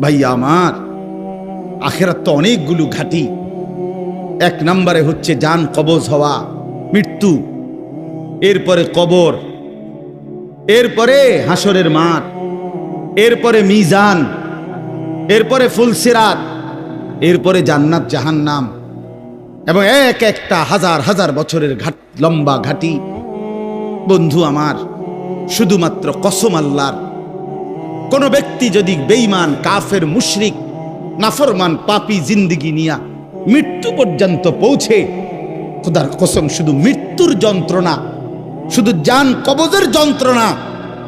ভাইয়া আমার, আখিরাত তো অনেকগুলো ঘাটি। এক নম্বরে হচ্ছে জান কবজ হওয়া, মৃত্যু, এরপরে কবর, এরপরে হাসরের মাঠ, এরপরে মিজান, এরপরে ফুলসিরাত, এরপরে জান্নাত জাহান্নাম, এবং এক একটা হাজার হাজার বছরের লম্বা ঘাটি। বন্ধু আমার, শুধুমাত্র কসম আল্লাহর, কোন ব্যক্তি যদি বেঈমান, কাফের, মুশরিক, নাফরমান, পাপী জিন্দেগি নিয়া মৃত্যু পর্যন্ত পৌঁছে, খোদার কসম শুধু মৃত্যুর যন্ত্রণা, শুধু জান কবজের যন্ত্রণা,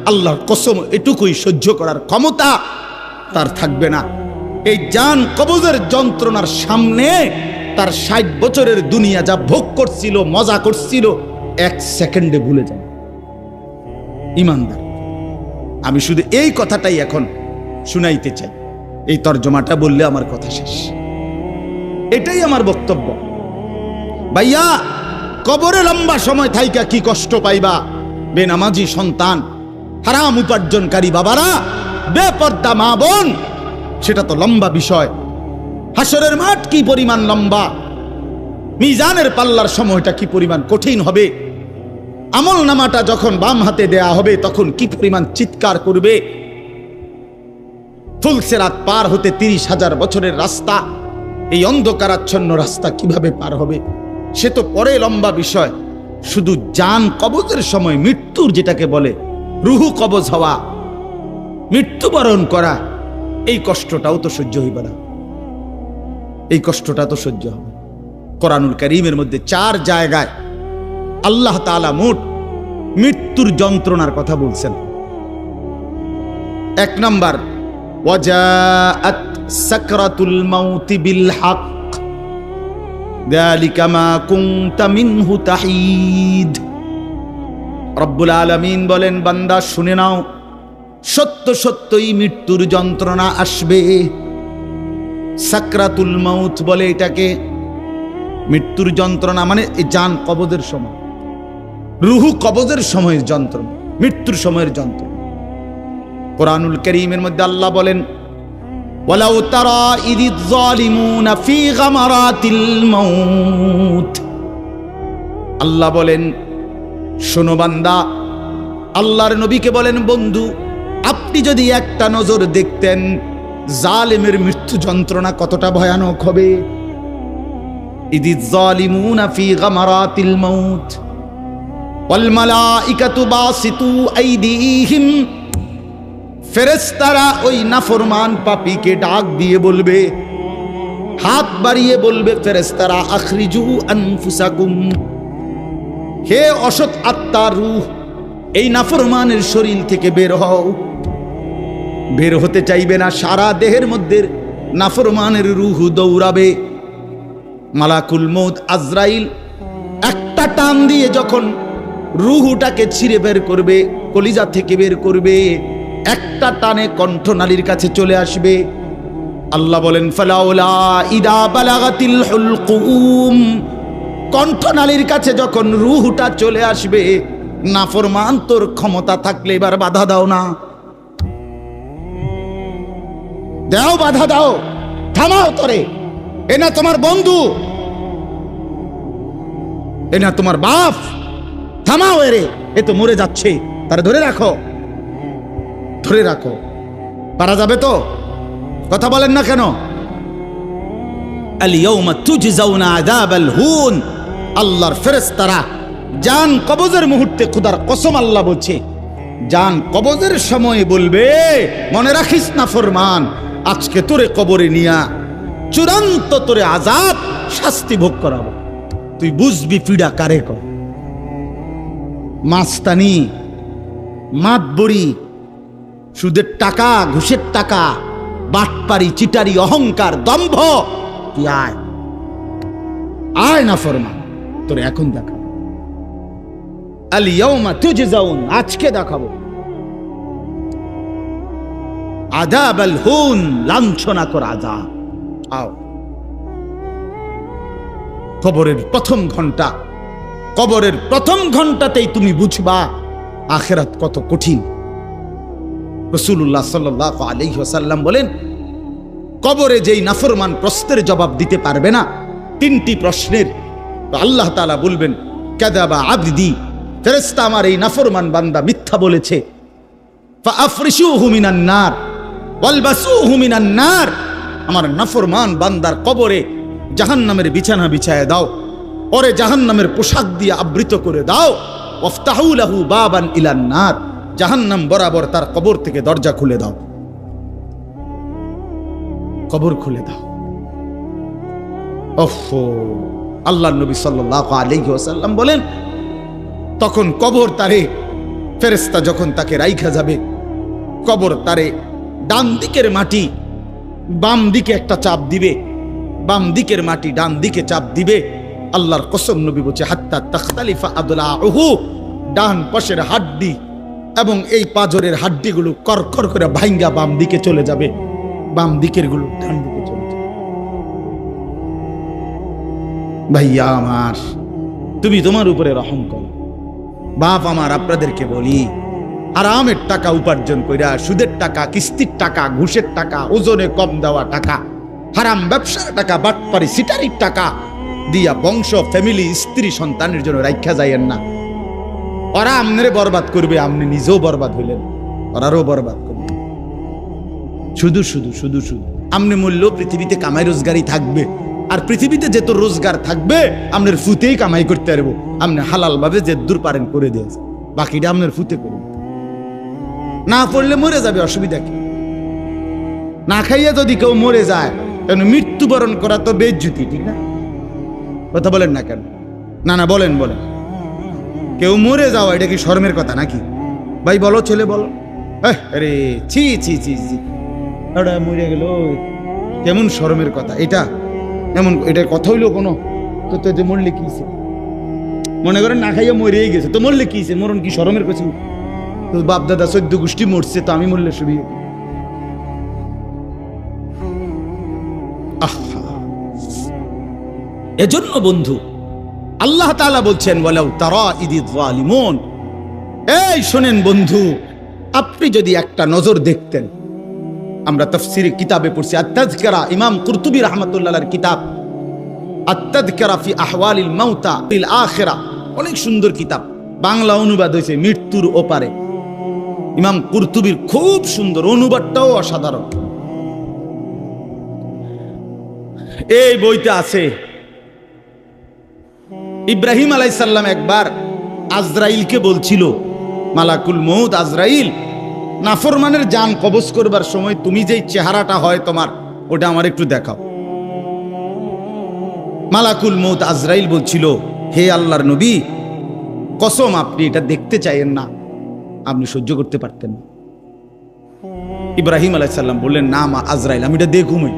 আল্লাহর কসম এটুকুই সহ্য করার ক্ষমতা তার থাকবে না। এই জান কবজের যন্ত্রণার সামনে তার 60 বছরের দুনিয়া যা ভোগ করছিল, মজা করছিল, 1 সেকেন্ডে ভুলে যায়। ইমানদার, আমি শুধু এই কথাটাই এখন শুনাইতে চাই। এই তর্জমাটা বললে আমার কথা শেষ। এটাই আমার বক্তব্য। ভাইয়া, কবরে লম্বা সময় থাইকা কি কষ্ট পাইবা? বেনামাজি সন্তান, হারাম উপার্জনকারী বাবারা, বেপর্দা মা বোন, সেটা তো লম্বা বিষয়। হাসরের মাঠ কি পরিমাণ লম্বা, মিজানের পাল্লার সময়টা কি পরিমাণ কঠিন হবে, আমল নামাটা যখন বাম হাতে দেয়া হবে তখন কি পরিমাণ চিৎকার করবে। ফুলসিরাত পার হতে 30,000 বছরের রাস্তা, এই অন্ধকারাচ্ছন্ন রাস্তা কিভাবে পার হবে সে তো পরে লম্বা বিষয়। শুধু জান কবজের সময় মৃত্যুর, যেটাকে বলে রুহু কবজ হওয়া, মৃত্যুবরণ করা, এই কষ্টটাও তো সহ্য হইবে না। এই কষ্টটা তো সহ্য হবে। কোরআনুল কারীমের মধ্যে 4 জায়গায় আল্লাহ তাআলা মোট মৃত্যুর যন্ত্রণার কথা বলছেন। 1 নম্বর, ওয়াজাআত সাকরাতুল মাউত বিল হক যালিকা মা কুনতা মিনহু তাহিদ। রব্বুল আলামিন বলেন, বান্দা শুনে নাও, সত্য সত্যই মৃত্যুর যন্ত্রণা আসবে। সাকরাতুল মাউত বলে এটাকে। মৃত্যুর যন্ত্রণা মানে এই জান কবজের সময়, রুহু কবজের সময়ের যন্ত্রণা, মৃত্যুর সময়ের যন্ত্রণা। কোরআনুল কারীমের মধ্যে আল্লাহ বলেন, ওয়ালাউ তারা ইযিয যালিমুনা ফি গামারাতিল মাউত। আল্লাহ বলেন, শোনো বান্দা, আল্লাহর নবীকে বলেন, বন্ধু আপনি যদি একটা নজর দেখতেন জালেমের মৃত্যু যন্ত্রণা কতটা ভয়ানক হবে। ইযিয যালিমুনা ফি গামারাতিল মাউত ওয়াল মালাইকাতু বাসিতু আইদিহিম। ফেরেশতারা ওই নাফরমান পাপীকে ডাক দিয়ে বলবে, হাত বাড়িয়ে বলবে ফেরেশতারা, আখরিজু আনফুসাকুম, হে অসৎ আত্মার রূহ, এই নাফরমানের শরীর থেকে বের হও। বের হতে চাইবে না, সারা দেহের মধ্যে নাফরমানের রূহ দৌড়াবে। মালাকুল মউত আজরাইল একটা টান দিয়ে যখন রূহটাকে ছিঁড়ে বের করবে, কলিজা থেকে বের করবে, একটা টানে কণ্ঠনালীর কাছে চলে আসবে। আল্লাহ বলেন, ফালাউলা ইদা বালাগাতিল হুলকুম, কণ্ঠনালীর কাছে যখন রূহটা চলে আসবে, নাফরমান তোর ক্ষমতা থাকলে এবার বাধা দাও না, দাও, বাধা দাও, থামাও তোরে। এ না তোমার বন্ধু, এ না তোমার বাপ, থামাও এরে, এ তো মরে যাচ্ছে, তারে ধরে রাখো, ধরে রাখো। পারা যাবে তো? কথা বলেন না কেন? আল ইয়াউমা তুজজাউনা আযাবাল হুন। আল্লাহর ফেরেশতারা জান কবজের মুহূর্তে, খোদার কসম আল্লাহ বলছে, জান কবজের সময় বলবে, মনে রাখিস না ফরমান, আজকে তোরে কবরে নিয়া চূড়ান্ত তোরে আযাব, শাস্তি ভোগ করাবো। তুই বুঝবি পীড়া কারে কর। মাস্তানি, মাতবরি, সুদের টাকা, ঘুষের টাকা, বাটপারি, চিটারি, অহংকার, দম্ভ, তুই আয়, আয় না ফরমান, তোরে এখন দেখাবো। আল ইয়াউমা তুজজাউন, আজকে দেখাবো আযাবাল হুন, লাঞ্ছনা কর আযাব। আও, কবরের প্রথম ঘন্টা, কবরের প্রথম ঘন্টাতেই তুমি বুঝবা আখিরাত কত কঠিন। রাসূলুল্লাহ সাল্লাল্লাহু আলাইহি ওয়াসাল্লাম বলেন, কবরে যেই নাফরমান প্রশ্নের জবাব দিতে পারবে না, তিনটি প্রশ্নের, আল্লাহ তাআলা বলবেন কাযাবা আবদি, ফেরেশতা আমার এই নাফরমান বান্দা মিথ্যা বলেছে, ফাআফরিশুহু মিনান নার ওয়ালবাসুহু মিনান নার, আমার নাফরমান বান্দার কবরে জাহান্নামের বিছানা বিছায় দাও, পরে জাহান্নামের পোশাক দিয়ে আবৃত করে দাও, ওয়াফতাহু লাহু বাবান ইলান নার, জাহান্নাম বরাবর তার কবর থেকে দরজা খুলে দাও, কবর খুলে দাও। ওফো, আল্লাহর নবী সাল্লাল্লাহু আলাইহি ওয়াসাল্লাম বলেন, তখন কবর তারে, ফেরেশতা যখন তাকে রাইখা যাবে, কবর তারে ডান দিকের মাটি বাম দিকে একটা চাপ দিবে, বাম দিকের মাটি ডান দিকে চাপ দিবে। আল্লাহর কসম, নবী বলছে হাত্তা তাখতালিফা আদলাউহু, ডান পাশের হাড্ডি এবং এই পাজরের হাড্ডিগুলো করকর করে ভাঙ্গা বাম দিকে চলে যাবে, বাম দিকের গুলো ডান দিকে চলে যাবে। ভাইয়া আমার, তুমি তোমার উপরে রহম করো। বাপ আমার, আপনাদেরকে বলি, হারামের টাকা উপার্জন কইরা, সুদের টাকা, কিস্তির টাকা, ঘুষের টাকা, ওজনে কম দেওয়া টাকা, হারাম ব্যবসার টাকা, বাটপারি সিটারির টাকা দিয়া বংশ, ফ্যামিলি, স্ত্রী, সন্তানের জন্য রাখা যায়েন না। ওরা আমনে বরবাদ করবে, আপনি নিজেও বরবাদ হইলেন, ওরারও বরবাদ করবে। শুধু শুধু শুধু শুধু আমনে মূল্য পৃথিবীতে কামাই রোজগারই থাকবে, আর পৃথিবীতে যেত রোজগার থাকবে আপনার ফুতেই কামাই করতে পারবো। আপনি হালাল ভাবে যে দূর পারেন করে দিয়েছে, বাকিটা আপনার ফুতে করবে। না পড়লে মরে যাবে, অসুবিধা কি? না খাইয়া যদি কেউ মরে যায়, কেন মৃত্যুবরণ করা তো বেজ্জুতি, ঠিক না? কথা বলেন না কেন? না না, বলেন বলেন। কেউ মরে যাওয়া এটা কি শরমের কথা নাকি? ভাই বলো, ছেলে বলো। আরে ছি ছি ছি ছি, ওটা মরে গেল, কেমন শরমের কথা এটা? এমন এটার কথা হইলো কোনো? তো যে মরলে কি মনে করেন, না খাইয়া মরেই গেছে, তো মরলে কি মরণ কি শরমের কিছু? তো বাপ দাদা 14 গোষ্ঠী মরছে, তো আমি মরলে শুবি? এজন্য বন্ধু, আল্লাহ তাআলা বলছেন ওয়ালাউ তারা ইযিয যালিমুন, এই শোনেন বন্ধু, আপনি যদি একটা নজর দেখতেন। আমরা তাফসীরে কিতাবে পড়ছি, আত-তাযকিরা, ইমাম কুরতুবী রাহমাতুল্লাহ আলাইহির কিতাব আত-তাযকিরা ফি আহওয়ালিল মাউতা ফিল আখিরা, অনেক সুন্দর কিতাব, বাংলা অনুবাদ হয়েছে মৃত্যুর ওপারে। ইমাম কুরতুবীর খুব সুন্দর, অনুবাদটাও অসাধারণ। এই বইতে আছে, ইব্রাহিম আলাইহিস সালাম একবার আজরাইলকে বলছিল, মালাকুল মউত আজরাইল, নাফরমানের জান কবজ করবার সময় তুমি যেই চেহারাটা হয় তোমার, ওটা আমার একটু দেখাও। মালাকুল মউত আজরাইল বলছিল, হে আল্লাহর নবী, কসম আপনি এটা দেখতে চাইেন না, আপনি সহ্য করতে পারতেন না। ইব্রাহিম আলাইহিস সালাম বললেন, না মা আজরাইল, আমি এটা দেখুমই,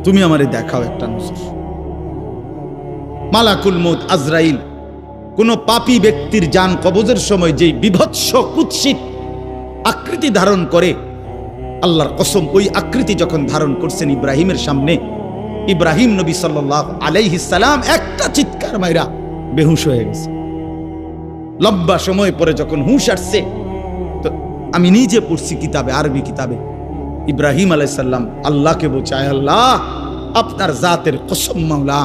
তুমি আমারে দেখাও একটা নজর। মালাকুল মউত আজরাইল কোন পাপী ব্যক্তির জান কবজের সময় যেই বিভৎস কুৎসিত আকৃতি ধারণ করে, আল্লাহর কসম ওই আকৃতি যখন ধারণ করছেন ইব্রাহিমের সামনে, ইব্রাহিম নবী সাল্লাল্লাহু আলাইহি সাল্লাম একটা চিৎকার মাইরা বেহুশ হয়ে গেছে। লম্বা সময় পরে যখন হুঁশ আসছে, তো আমি নিজে পড়ছি কিতাবে, আরবি কিতাবে, ইব্রাহিম আলাইহিস সালাম আল্লাহকে বলছে, আয় আল্লাহ, আপনার জাতের কসম মাওলা,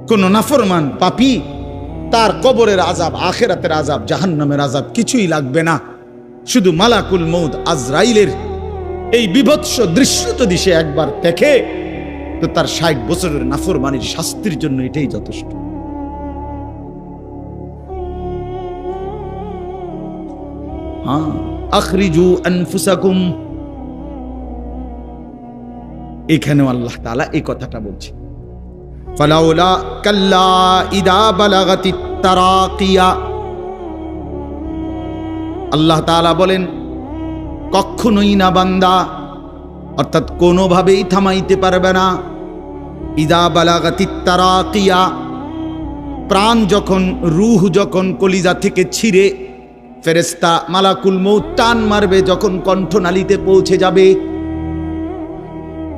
কোন নাফরমান পাপী তার কবরের আযাব, আখিরাতের আযাব, জাহান্নামের আযাব কিছুই লাগবে না, শুধু মালাকুল মউত আজরাইলের এই বিভৎস দৃশ্য যদি সে একবার দেখে, তো তার 60 বছরের নাফরমানির শাস্তির জন্য এটাই যথেষ্ট। হ্যাঁ, আখরিজু আনফুসাকুম, এখানেও আল্লাহ তাআলা এই কথাটা বলছে, ফালাউলা কাল্লা ইদা বালাগাতিত তারাকিয়া। আল্লাহ তাআলা বলেন, কখনোই না বান্দা, অর্থাৎ কোনোভাবেই থামাইতে পারবে না, ইদা বালাগাতিত তারাকিয়া, প্রাণ যখন, রূহ যখন কলিজা থেকে ছিঁড়ে ফেরেশতা মালাকুল মউত টান মারবে, যখন কণ্ঠনালীতে পৌঁছে যাবে,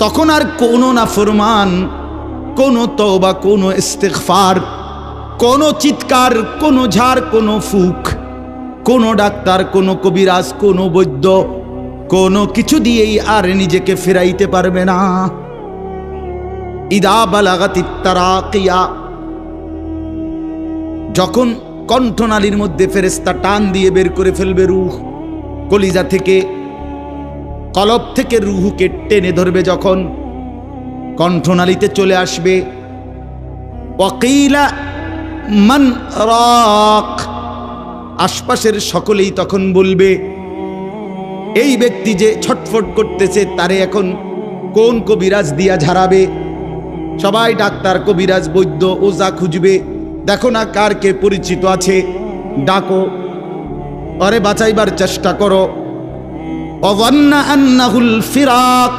তখন আর কোনো নাফরমান, কোনো তওবা, কোনো ইস্তিগফার, কোনো চিৎকার, কোনো ঝাড়, কোনো ফুক, কোনো ডাক্তার, কোনো কবিরাজ, কোনো বৈদ্য কোনো কিছু দিয়েই আর নিজেকে ফেরাইতে পারবে না। ইদা বালাগাতিত তারাকিয়া, যখন কণ্ঠনালীর মধ্যে ফেরেশতা টান দিয়ে বের করে ফেলবে রূহ, কলিজা থেকে, কলব থেকে রূহকে টেনে ধরবে, যখন কণ্ঠনালীতে চলে আসবে, ওয়াকিলা মান রাক, আশপাশের সকলেই তখন বলবে এই ব্যক্তি যে ছটফট করতেছে তারে এখন কোন কবিরাজ দিয়া ঝাড়াবে। সবাই ডাক্তার, কবিরাজ, বৈদ্য, ওঝা খুঁজবে, দেখো না কার কে পরিচিত আছে, ডাকো, আরে বাঁচাইবার চেষ্টা করো। ওয়ান্না আন্নাহুল ফিরাক,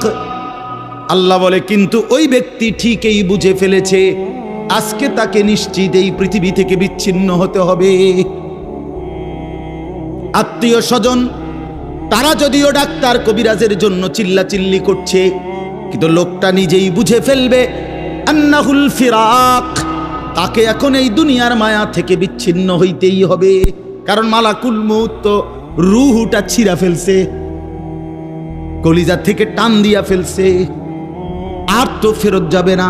আল্লাহ বলে কিন্তু ওই ব্যক্তি ঠিকই বুঝে ফেলেছে আজকে তাকে নিশ্চিত এই পৃথিবী থেকে বিচ্ছিন্ন হতে হবে। আত্মীয় স্বজন তারা যদিও ডাক্তার কবিরাজের জন্য চিল্লাচিল্লি করছে, কিন্তু লোকটা নিজেই বুঝে ফেলবে আন্নাহুল ফিরাক, তাকে এখন এই দুনিয়ার মায়া থেকে বিচ্ছিন্ন হইতেই হবে। কারণ মালাকুল মউত তো রূহটা ছিঁড়া ফেলছে, কলিজা থেকে টান দিয়া ফেলছে, আর তো ফেরত যাবে না,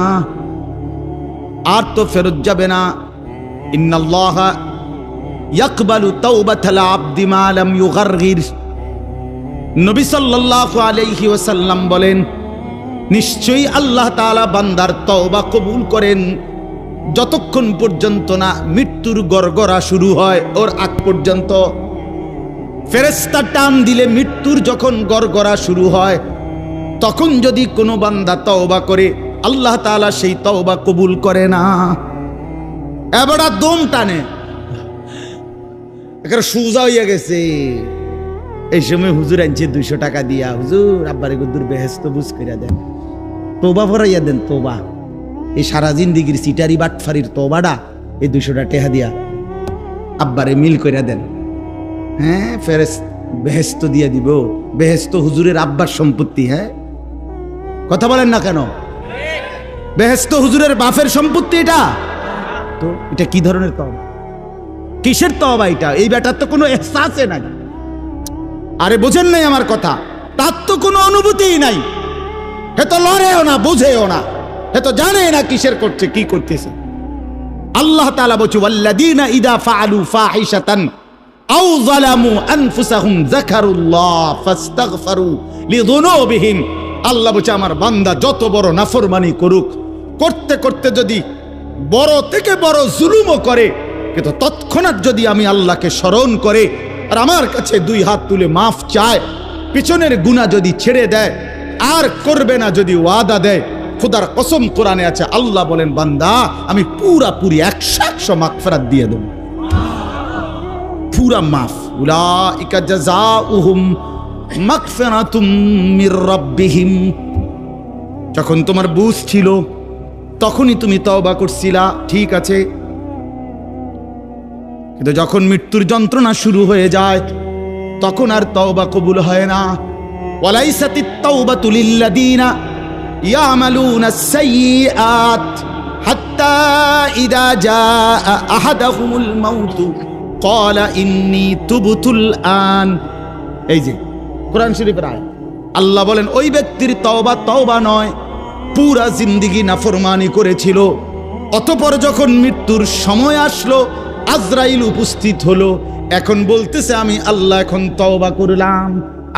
আর তো ফেরত যাবে না। ইন্নাল্লাহা ইয়াকবালু তাওবাতাল আবদি মা লাম ইউগারগির, নবী সাল্লাল্লাহু আলাইহি ওয়াসাল্লাম বলেন নিশ্চয়ই আল্লাহ তাআলা বান্দার তওবা কবুল করেন যতক্ষণ পর্যন্ত না মৃত্যুর গড়গড়া শুরু হয়, ওর আগ পর্যন্ত। ফেরেশতা টান দিলে মৃত্যুর যখন গড়গড়া শুরু হয় তখন যদি কোনো বান্দা তওবা করে আল্লাহ তাআলা সেই তওবা কবুল করে না। এবার দম টানে, একেবারে সোজা হইয়া গেছে। এই সময় হুজুর আনছে 200 টাকা দিয়া, হুজুর আব্বারে গুদ্দুর বেহেশত বুঝ কইরা দেন, তওবা ভরাইয়া দেন, তওবা। এই সারা জিন্দিগির সিটারি বাটফারির তওবাটা এই 200 টাকা দিয়া আব্বারে মিল কইরা দেন। হ্যাঁ, বেহেশত দিয়া দিব। বেহেশত হুজুরের আব্বার সম্পত্তি। হ্যাঁ, কথা বলেন না কেন? বেহেশত হুজুরের বাপের সম্পত্তি। এটা তো এটা কি ধরনের তওবা, কিসের তওবা এটা? এই বেটার তো কোনো এহসাসে নাই। আরে বোঝেন নাই আমার কথা? তার তো কোনো অনুভূতিই নাই, হে তো লড়েও না, বুঝেও না, হে তো জানে না কিসের করছে, কি করতেছে। আল্লাহ তাআলা বলছে ওয়াল্লাযীনা ইযা ফাআলু ফাহিশাতান আও যালামু আনফুসাহুম যাকারুল্লাহ ফাস্তাগফারু লিযুনুবিহিম। আল্লাহ বলছে আমার বান্দা যত বড় নাফরমানি করুক, করতে করতে যদি বড় থেকে বড় জুলুমও করে, কিন্তু তৎক্ষণাৎ যদি আমি আল্লাহকে স্মরণ করে আর আমার কাছে 2 হাত তুলে মাফ চায়, পিছনের গুনাহ যদি ছেড়ে দেয় আর করবে না যদি ওয়াদা দেয়, খোদার কসম কোরআনে আছে, আল্লাহ বলেন বান্দা আমি পুরাপুরি 100% মাগফিরাত দিয়ে দেব, পুরা মাফ। উলাইকা জাযাউহুম মাগফিরাতুম মির রাব্বিহিম। যখন তোমার বুঝ ছিল তখনই তুমি তওবা করছিলা, ঠিক আছে, কিন্তু যখন মৃত্যুর যন্ত্রণা শুরু হয়ে যায় তখন আর তওবা কবুল হয় না। ওয়ালাইসাতিত তাওবাতু লিল্লাযীনা ইয়ামালুনাস সাইয়্যাত হাত্তা ইযা জাআ আহাদাহুমুল মাউতু ক্বালা ইন্নী তুবতুল আন। এই যে কোরআন শরীফের আয়াত, আল্লাহ বলেন ওই ব্যক্তির তওবা নয়, পুরা জিন্দেগি নাফরমানি করেছিল, অতঃপর যখন মৃত্যুর সময় আসলো, আজরাইল উপস্থিত হলো, এখন বলতেছে আমি আল্লাহ এখন তওবা করলাম।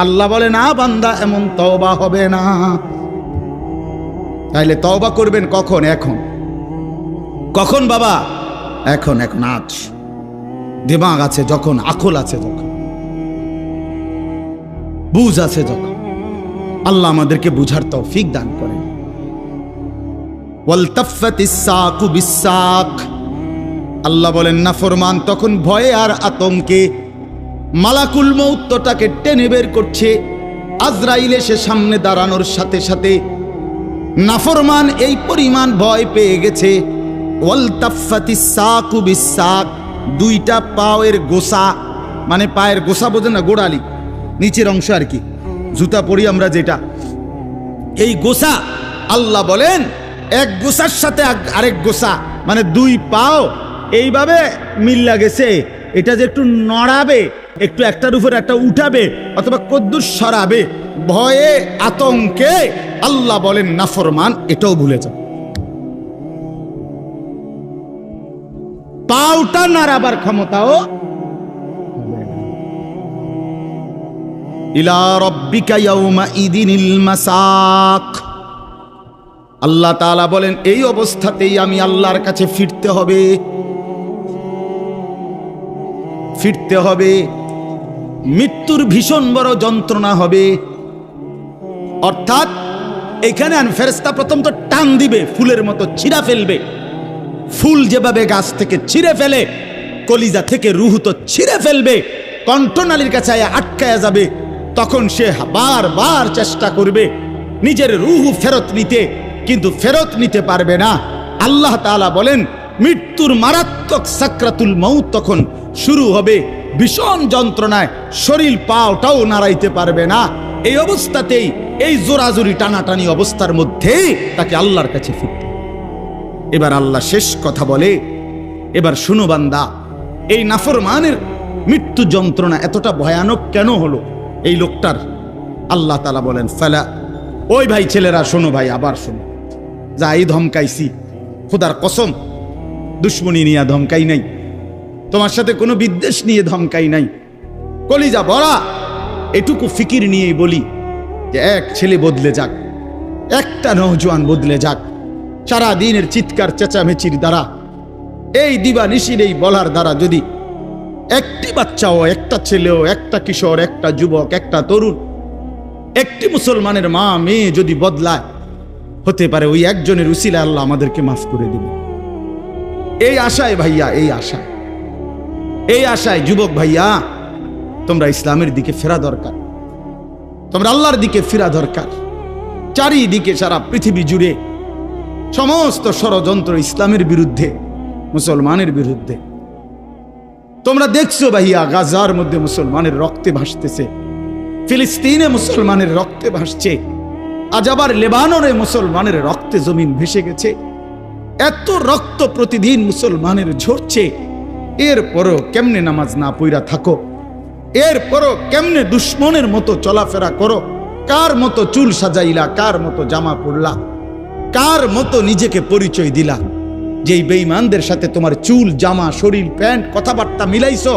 আল্লাহ বলে না বান্দা, এমন তওবা হবে না। তাইলে তওবা করবেন কখন? এখন। কখন বাবা? এখন। আজ দিমাগ আছে যখন, আকল আছে যখন, বুঝ আছে যখন। আল্লাহ আমাদেরকে বুঝার তৌফিক দান করেন। ওয়ালতাফাতিস সাকু বিসাক, আল্লাহ বলেন নাফরমান তখন ভয়ে আর আতঙ্কে মালাকুল মউতটাকে টেনে বের করছে। আজরাইল এসে সামনে দাঁড়ানোর সাথে সাথে নাফরমান এই পরিমাণ ভয় পেয়ে গেছে। ওয়ালতাফাতিস সাকু বিসাক, 2টা পায়ের গোসা, মানে পায়ের গোসা বোঝেন না, গোড়ালি নিচের অংশ আর কি, জুতা পরি আমরা যেটা, এই গোসা আল্লাহ বলেন এক গোসার সাথে আরেক গোসা, মানে 2 পাও এইভাবে মিল্লা গেছে, এটা যে একটু নড়াবে একটু একটার উপর একটা উঠাবে অথবা কদ্দুস সরাবে, ভয়ে আতঙ্কে আল্লাহ বলেন নাফরমান, এটাও ভুলে যাও। পাউটা নাড়াবার ক্ষমতাও ইলা রাব্বিকা ইয়াউমা ইদিনিল মাসাক। আল্লাহ তাআলা বলেন এই অবস্থাতেই আমি আল্লাহর কাছে ফিরতে হবে, ফিরতে হবে। মৃত্যুর ভীষণ বড় যন্ত্রণা হবে। অর্থাৎ এখানে ফেরেশতা প্রথম তো টান দিবে, ফুলের মতো ছিঁড়া ফেলবে। ফুল যেভাবে গাছ থেকে ছিঁড়ে ফেলে, কলিজা থেকে রুহ তো ছিঁড়ে ফেলবে, কণ্ঠনালীর কাছে আটকায়া যাবে। তখন সে বারবার চেষ্টা করবে নিজের রুহ ফেরত নিতে, কিন্তু ফেরত নিতে পারবে না। আল্লাহ তাআলা বলেন মৃত্যুর মারাত্মক সাকরাতুল মউত তখন শুরু হবে, ভীষণ যন্ত্রণায় শরীর পাওটাও নাড়াইতে পারবে না। এই অবস্থাতেই, এই জোরাজুরি টানাটানি অবস্থার মধ্যেই তাকে আল্লাহর কাছে ফিরতে। এবার আল্লাহ শেষ কথা বলে, এবার শুনো বান্দা, এই নাফরমানের মৃত্যু যন্ত্রণা এতটা ভয়ানক কেন হলো এই লোকটার? আল্লাহ তাআলা বলেন ফালা, ওই ভাই ছেলেরা শোনো, ভাই আবার শোনো, যা এই ধমকাইছি, খোদার কসম দুশ্মনী নিয়ে ধমকাই নাই, তোমার সাথে কোনো বিদ্বেষ নিয়ে ধমকাই নাই, কলিজা বড়া এটুকু ফিকির নিয়েই বলি যে এক ছেলে বদলে যাক, একটা নওজোয়ান বদলে যাক, সারা দিনের চিৎকার চেঁচামেচির দ্বারা, এই দিবানিশির এই বলার দ্বারা যদি একটি বাচ্চাও, একটা ছেলেও, একটা কিশোর, একটা যুবক, একটা তরুণ, একটি মুসলমানের মা মেয়ে যদি বদলায়, হতে পারে ওই একজনের উসিলায় আল্লাহ আমাদেরকে মাফ করে দিবে। এই আশায় ভাইয়া, এই আশায় যুবক ভাইয়া, তোমরা ইসলামের দিকে ফেরা দরকার, তোমরা আল্লাহর দিকে ফেরা দরকার। চারিদিকে সারা পৃথিবী জুড়ে সমস্ত ষড়যন্ত্র ইসলামের বিরুদ্ধে, মুসলমানের বিরুদ্ধে। তোমরা দেখছো ভাইয়া, গাজার মধ্যে মুসলমানের রক্তে ভাসতেছে, ফিলিস্তিনে মুসলমানের রক্তে ভাসছে, আজ আবার লেবাননে মুসলমানের রক্তে জমিন ভেসে গেছে। এত রক্ত প্রতিদিন মুসলমানের ঝরছে, এরপরও কেমনে নামাজ না পইরা থাকো, এরপরও কেমনে দুশ্মনের মতো চলাফেরা করো, কার মতো চুল সাজাইলা, কার মতো জামা পরলা, কার মতো নিজেকে পরিচয় দিলা, যেই বেঈমানদের সাথে তোমার চুল, জামা, শরীর, প্যান্ট, কথাবার্তা মিলাইছো,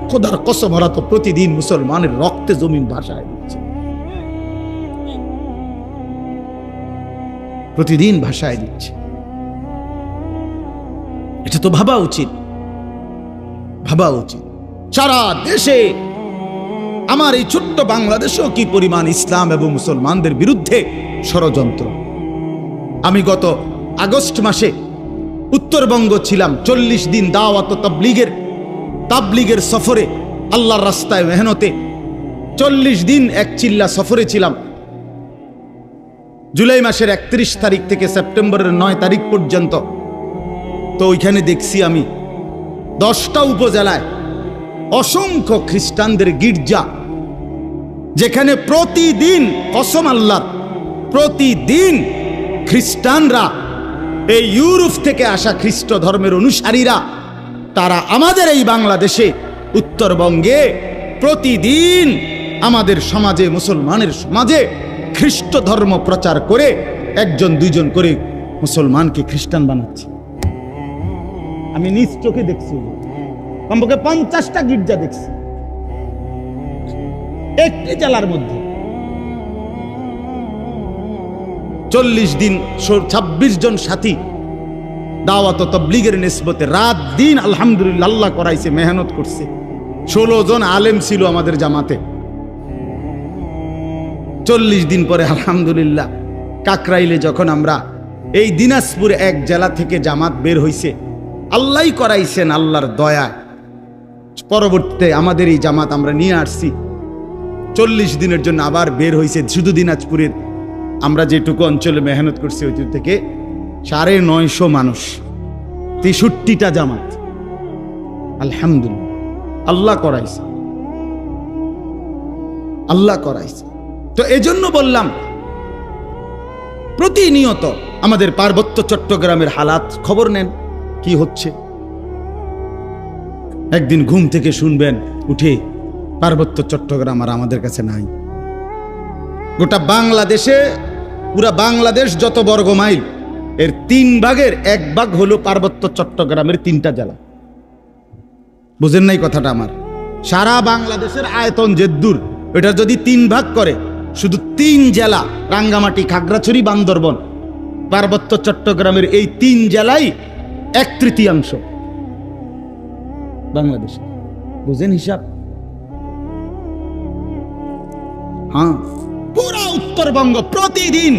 খোদার কসম ওরা তো প্রতিদিন মুসলমানের রক্তে জমিন ভাসায় দিচ্ছে, প্রতিদিন ভাসায় দিচ্ছে। এটা তো ভাবা উচিত, ভাবা উচিত। সারা দেশে, আমার এই ছোট্ট বাংলাদেশেও কি পরিমাণ ইসলাম এবং মুসলমানদের বিরুদ্ধে ষড়যন্ত্র। আমি গত আগস্ট মাসে উত্তরবঙ্গ ছিলাম, 40 দিন দাওয়াত তাবলীগের সফরে, আল্লাহর রাস্তায় মেহনতে 40 দিন এক চিল্লা সফরে ছিলাম। জুলাই মাসের 31 তারিখ থেকে সেপ্টেম্বরের 9 তারিখ পর্যন্ত। তো ওইখানে দেখছি আমি 10টা উপজেলায় অসংখ্য খ্রিস্টানদের গির্জা, যেখানে প্রতিদিন, কসম আল্লাহর, প্রতিদিন খ্রিস্টানরা, এই ইউরোপ থেকে আসা খ্রিস্ট ধর্মের অনুসারীরা, তারা আমাদের এই বাংলাদেশে, উত্তরবঙ্গে প্রতিদিন আমাদের সমাজে, মুসলমানের সমাজে খ্রিস্ট ধর্ম প্রচার করে 1জন 2জন করে মুসলমানকে খ্রিস্টান বানাচ্ছে। আমি নিজ চোখে দেখছি, কমপক্ষে 50টা গির্জা দেখছি একটি জেলার মধ্যে। 40 দিন 26 জন সাথী দাওয়াত তাবলীগের নিসবতে রাত দিন আলহামদুলিল্লাহ আল্লাহ করাইছে, মেহনত করছে। 16 জন আলেম ছিল আমাদের জামাতে। 40 দিন পরে আলহামদুলিল্লাহ কাকরাইলে যখন আমরা, এই দিনাজপুর এক জেলা থেকে জামাত বের হইছে, আল্লাহই করাইছেন, আল্লাহর দয়া। পরবর্তীতে আমাদের এই জামাত আমরা নিয়ে আসছি, 40 দিনের জন্য আবার বের হইছে। শুধু দিনাজপুরের আমরা যেটুকু অঞ্চলে মেহনত করছি, ওই থেকে 950 মানুষ, 63টা জামাত। আলহামদুলিল্লাহ আল্লাহ করাইছে, আল্লাহ করাইছে। তো এজন্য বললাম, প্রতিনিয়ত আমাদের পার্বত্য চট্টগ্রামের হালাত খবর নেন, কি হচ্ছে। একদিন ঘুম থেকে শুনবেন উঠে পার্বত্য চট্টগ্রাম আর আমাদের কাছে নাই। গোটা বাংলাদেশে, পুরা বাংলাদেশ যত বর্গ মাইল, এর 3 ভাগের 1 ভাগ হলো পার্বত্য চট্টগ্রামের 3টা জেলা। বুঝেন নাই কথাটা আমার? সারা বাংলাদেশের আয়তন যে দূর, এটা যদি 3 ভাগ করে, শুধু 3 জেলা, রাঙ্গামাটি, খাগড়াছড়ি, বান্দরবন, পার্বত্য চট্টগ্রামের এই 3 জেলাই 1/3 বাংলাদেশ। বুঝেন হিসাব? হ্যাঁ, পুরা উত্তরবঙ্গ প্রতিদিন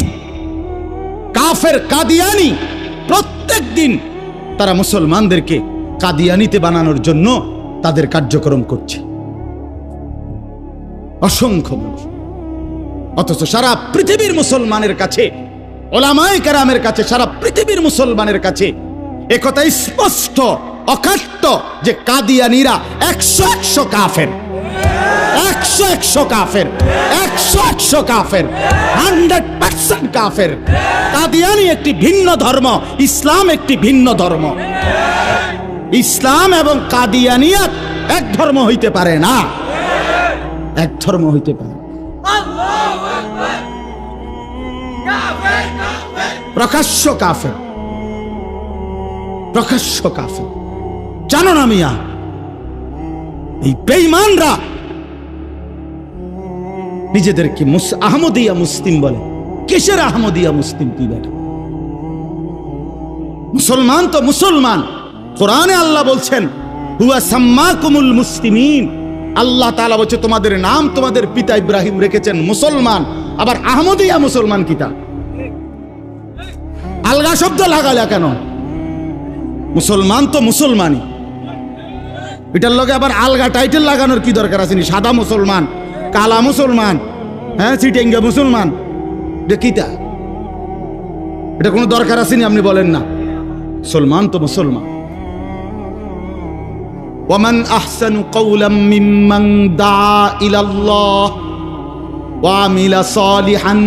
কাফের কাদিয়ানি, প্রত্যেক দিন তারা মুসলমানদেরকে কাদিয়ানিতে বানানোর জন্য তাদের কার্যক্রম করছে, অসংখ্য মানুষ। অথচ সারা পৃথিবীর মুসলমানের কাছে, ওলামায়ে কেরামের কাছে, সারা পৃথিবীর মুসলমানের কাছে একথা স্পষ্ট, অকাট্য যে কাদিয়ানিরা 100 কাফের, 100 কাফের, 100 কাফের, 100% কাফের। কাদিয়ানি একটি ভিন্ন ধর্ম, ইসলাম একটি ভিন্ন ধর্ম। ইসলাম এবং কাদিয়ানিয়াত এক ধর্ম হইতে পারে না, এক ধর্ম হইতে পারে। প্রকাশ্য কাফের, প্রকাশ্য কাফের। জানো না মিয়া, এই বেঈমানরা নিজেদেরকে আহমদিয়া মুসলিম বলে। কিসের আহমদিয়া মুসলিম? তুই বেটা, মুসলমান তো মুসলমান। কোরআনে আল্লাহ বলছেন হুয়া সাম্মাকুমুল মুসলিমিন। আল্লাহ তাআলা বলছে তোমাদের নাম তোমাদের পিতা ইব্রাহিম রেখেছেন মুসলমান। আবার আহমদিয়া মুসলমান কিতা? আলগা শব্দ লাগালে কেন? মুসলমান তো মুসলমানই, এটার লগে আবার আলগা টাইটেল লাগানোর কি দরকার আছে? সাদা মুসলমান, কালা মুসলমান, হ্যাঁ চিটেঙ্গা মুসলমান, এটা কিতা? এটা কোনো দরকার আসেনি? আপনি বলেন না, মুসলমান তো মুসলমান। ওয়ামান আহসানু কাওলাম মিম্মান দা ইলাল্লাহ ওয়া আমিলা সালিহান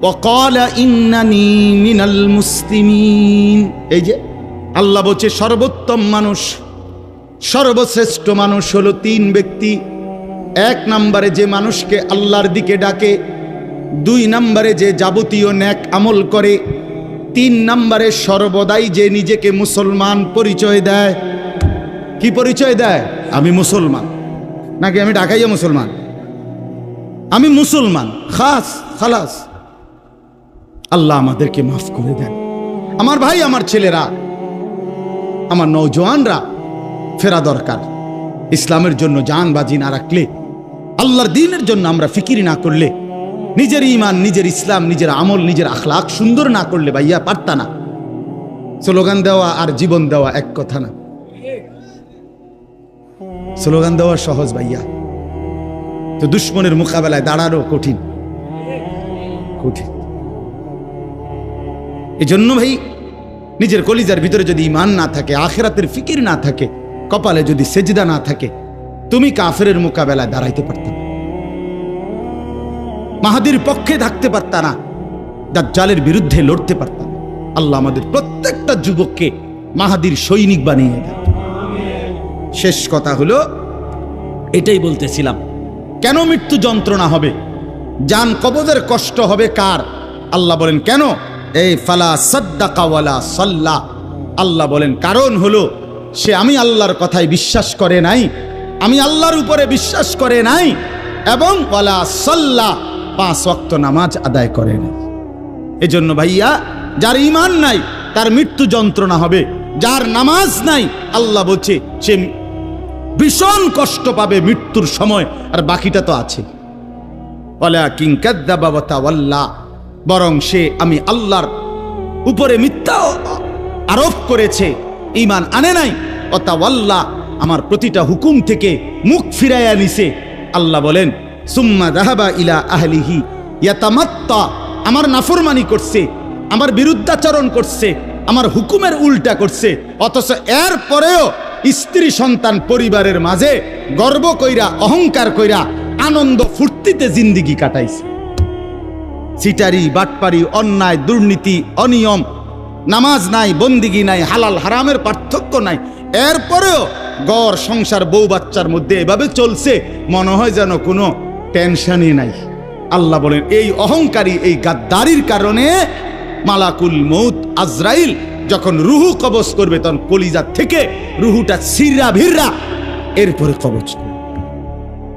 ওয়া ক্বালা ইন্নানি মিনাল মুসলিমিন। এই যে আল্লাহ বলছে সর্বোত্তম মানুষ, সর্বশ্রেষ্ঠ মানুষ হলো 3 ব্যক্তি। 1 নম্বরে যে মানুষকে আল্লাহর দিকে ডাকে, 2 নম্বরে যে যাবতীয় নেক আমল করে, 3 নম্বরে সর্বদাই যে নিজেকে মুসলমান পরিচয় দেয়। কি পরিচয় দেয়? আমি মুসলমান, নাকি আমি ঢাকাইয়া মুসলমান, আমি মুসলমান, খাস খালাস। আল্লাহ আমাদেরকে মাফ করে দেন। আমার ভাই, আমার ছেলেরা, আমার নওজোয়ানরা ফেরা দরকার। ইসলামের জন্য জান বাজি না রাখলে, আল্লাহর দ্বীনের জন্য আমরা ফিকির না করলে, নিজের ঈমান, নিজের ইসলাম, নিজের আমল, নিজের আখলাক সুন্দর না করলে ভাইয়া পারতা না। স্লোগান দেওয়া আর জীবন দেওয়া এক কথা না। স্লোগান দেওয়া সহজ ভাইয়া, তো দুশ্মনের মোকাবেলায় দাঁড়ানো কঠিন, কঠিন। এই জন্য ভাই, নিজের কলিজার ভিতরে যদি ঈমান না থাকে, আখিরাতের ফিকির না থাকে, কপালে যদি সেজদা না থাকে, তুমি কাফেরের মোকাবেলায় দাঁড়াইতে পারত না, মাহাদির পক্ষে থাকতে পারত না, দাজ্জালের বিরুদ্ধে লড়তে পারত না। আল্লাহ আমাদের প্রত্যেকটা যুবককে মাহাদির সৈনিক বানিয়ে দেন। শেষ কথা হলো, এটাই বলতেছিলাম, কেন মৃত্যু যন্ত্রণা হবে, জান কবজের কষ্ট হবে কার? আল্লাহ বলেন কেন? এই ফালা সাদ্দাকা ওয়ালা সাল্লা। আল্লাহ বলেন কারণ হলো সে আমি আল্লাহর কথায় বিশ্বাস করে নাই, আমি আল্লাহর উপরে বিশ্বাস করে নাই, এবং ওয়ালা সাল্লা 5 ওয়াক্ত নামাজ আদায় করে নাই। এজন্য ভাইয়া, যার ঈমান নাই তার মৃত্যু যন্ত্রণা হবে, যার নামাজ নাই আল্লাহ বলছে সে ভীষণ কষ্ট পাবে মৃত্যুর সময়। আর বাকিটা তো আছে, ওয়ালাকিন কাযযাবা ওয়া তাওয়াল্লা, বরং সে আমি আল্লাহর উপরে মিথ্যা আরোপ করেছে, ঈমান আনে নাই। ওয়া তাওয়াল্লা, আমার প্রতিটা হুকুম থেকে মুখ ফিরাইয়া নিছে। আল্লাহ বলেন সুম্মা যাহাবা ইলা আহলিহি ইয়াতামাত্তা, আমার নাফরমানি করছে, আমার বিরুদ্ধাচরণ করছে, আমার হুকুমের উল্টা করছে, অথচ এর পরেও স্ত্রী সন্তান পরিবারের মাঝে গর্ব কইরা, অহংকার কইরা, আনন্দ ফুর্তিতে জিন্দিগি কাটাইছে। সিটারি, বাটপারি, অন্যায়, দুর্নীতি, অনিয়ম, নামাজ নাই, বন্দিগি নাই, হালাল হারামের পার্থক্য নাই, এরপরেও ঘর সংসার বউ বাচ্চার মধ্যে এভাবে চলছে, মনে হয় যেন কোনো টেনশনই নাই। আল্লাহ বলেন এই অহংকারী, এই গাদ্দারির কারণে মালাকুল মউত আজরাইল যখন রুহু কবজ করবে তখন কলিজা থেকে রুহুটা ছিঁড়া ভিড়া এরপরে কবজ করবে।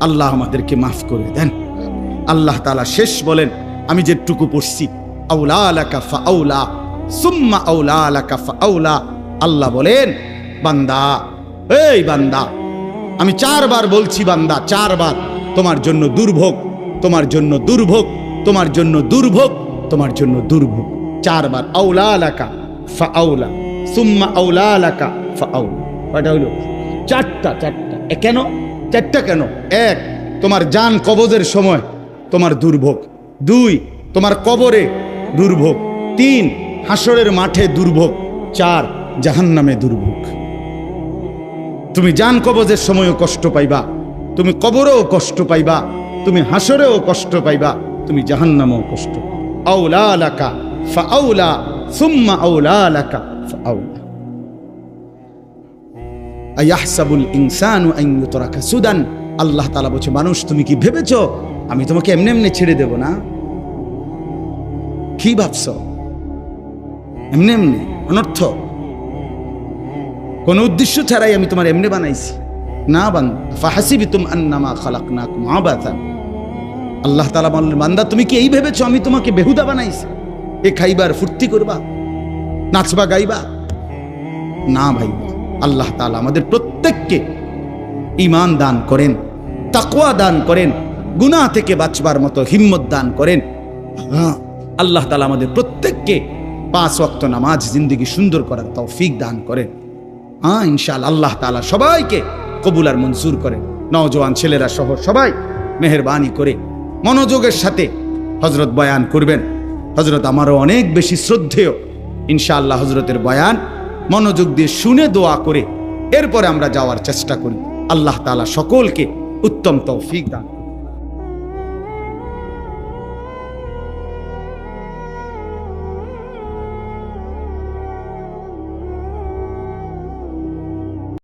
আল্লাহ আমাদেরকে মাফ করে দেন। আল্লাহ তাআলা শেষ বলেন, আমি যেটুকু পড়ছি, আউলা লাকা ফাআউলা সুম্মা আউলা লাকা ফাআউলা। আল্লাহ বলেন, বান্দা, এই বান্দা, আমি 4 বার বলছি বান্দা, 4 বার তোমার জন্য দুর্ভোগ, তোমার জন্য দুর্ভোগ, তোমার জন্য দুর্ভোগ, তোমার জন্য দুর্ভোগ। 4 বার আউলা লাকা ফাআউলা সুম্মা আউলা লাকা ফাআউলা। কয়টা হলো? 4টা। কেন 4টা কেন? 1, তোমার জান কবজের সময় তোমার দুর্ভোগ। 2, তোমার কবরে দুর্ভোগ। 3, হাসরের মাঠে দুর্ভোগ। 4, জাহান্নামে দুর্ভোগ। তুমি জান কবজের সময়ও কষ্ট পাইবা, তুমি কবরেও কষ্ট পাইবা, তুমি হাসরেও কষ্ট পাইবা, তুমি জাহান্নামেও কষ্ট। আউলা লাকা ফাআউলা সুম্মা আউলা লাকা ফাআউলা। আয়াহসাবুল ইনসানু আন ইউতরাকা সুদান। আল্লাহ তাআলা বলছে, মানুষ তুমি কি ভেবেছো আমি তোমাকে এমনি এমনি ছেড়ে দেব না? কি ভাবছো? এমনি এমনি অনর্থ কোন উদ্দেশ্য ছাড়াই আমি তোমার এমনি বানাইছি না। বান্দা ফাহাসিবিতুম আন্নামা খালাকনাকুম আবাতান। আল্লাহ তাআলা বললেন, বান্দা তুমি কি এই ভেবেছো আমি তোমাকে বেহুদা বানাইছি? এ খাইবার ফুর্তি করবা, নাচবা গাইবা? না ভাই, আল্লাহ তাআলা আমাদের প্রত্যেককে ঈমান দান করেন, তাকওয়া দান করেন, গুনাহ থেকে বাঁচবার মতো হিম্মত দান করেন। আল্লাহ তাআলা আমাদের প্রত্যেককে 5 ওয়াক্ত নামাজ জিন্দেগি সুন্দর করার তৌফিক দান করেন। ইনশাআল্লাহ আল্লাহ তাআলা সবাইকে কবুল আর মঞ্জুর করেন। নওজোয়ান ছেলেরা সহ সবাই মেহেরবানি করে মনোযোগের সাথে হযরত বয়ান করবেন। হযরত আমারও অনেক বেশি শ্রদ্ধেয়। ইনশাআল্লাহ হযরতের বয়ান মনোযোগ দিয়ে শুনে দোয়া করে এরপরে আমরা যাওয়ার চেষ্টা করি। আল্লাহ তাআলা সকলকে উত্তম তৌফিক দান।